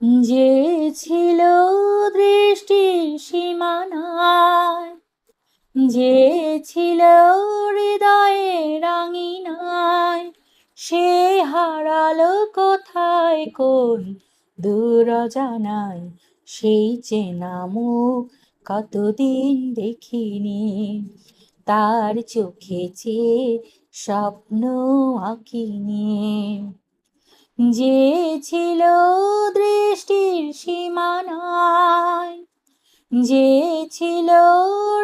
যে ছিল দৃষ্টির সীমানায়, যে ছিল হৃদয়ের আঙিনায়, সে হারালো কোথায় কোন দূর অজানায়। সেই চেনা মুখ কতদিন দেখিনি, তার চোখে চেয়ে স্বপ্ন আঁকিনি। যে ছিল দৃষ্টির সীমানায়, যে ছিল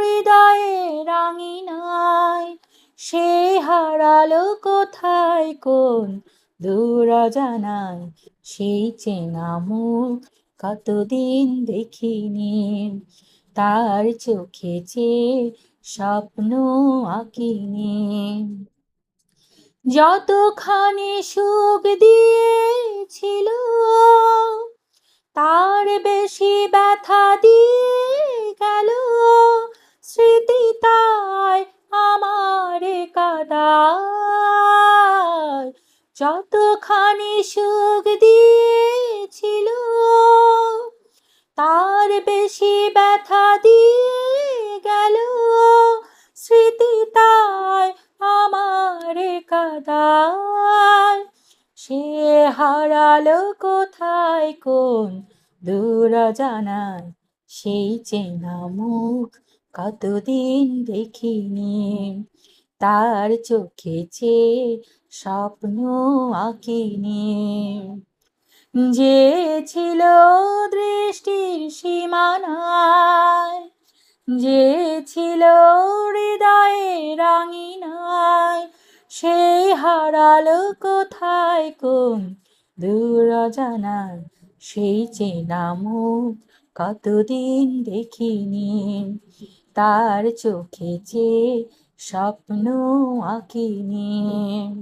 হৃদয়ের আঙিনায়, সে হারালো কোথায় কোন দূর অজানায়। সেই চেনা মুখ কতদিন দেখিনি, তার চোখে চেয়ে স্বপ্ন আঁকিনি। যতখানি সুখ দিয়েছিল, তার বেশি ব্যথা দিয়ে গেল। স্মৃতি তাই আমার কাদায়। যতখানি সুখ দিয়েছিল, তার বেশি ব্যথা দিয়ে গেল। স্মৃতি তাই আমার কাদায়। সে হারালো কোথায় কোন দূর অজানায়। সেই চেনা মুখ কতদিন দেখিনি, তার চোখে চেয়ে স্বপ্ন আঁকিনি। যে ছিল দৃষ্টির সীমানায়, যে ছিল হৃদয়ের আঙিনায়, সে হারালো কোথায় কোন দূর অজানায়। সেই চেনা মুখ কতদিন দেখিনি, তার চোখে চেয়ে স্বপ্ন আঁকিনি।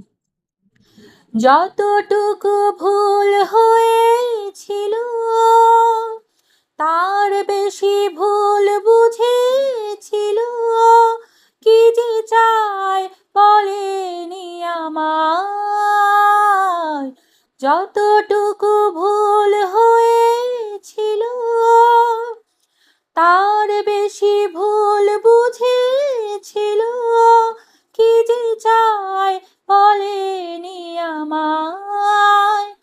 যতটুকু ভুল হয়েছিল, তার বেশি ভুল বুঝেছিল। কি যে চায় বলেনি আমায়। যতটুকু ভুল হয়েছিল, তার বেশি ভুল বুঝেছিল। কি যে চায় বলেনি আমায়।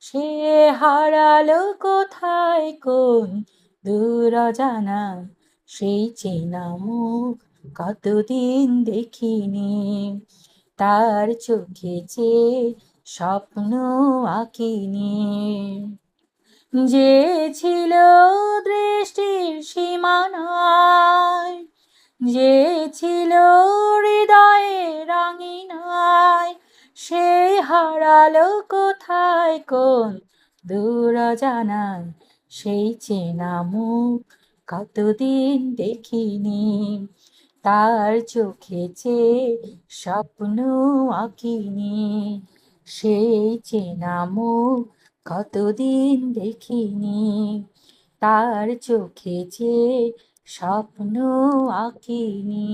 সে হারালো কোথায় কোন দূর অজানায়। সেই চেনা মুখ কতদিন দেখিনি, তার চোখে চেয়ে স্বপ্ন আঁকিনি। যে ছিল দৃষ্টির সীমানায়, যে ছিল হৃদয়ের আঙিনায়, সে হারালো কোথায় কোন দূর অজানায়। সেই চেনা মুখ কতদিন দেখিনি, তার চোখে চেয়ে স্বপ্ন আঁকিনি। সেই চেনা মুখ কতদিন দেখিনি, তার চোখে চেয়ে স্বপ্ন আঁকিনি।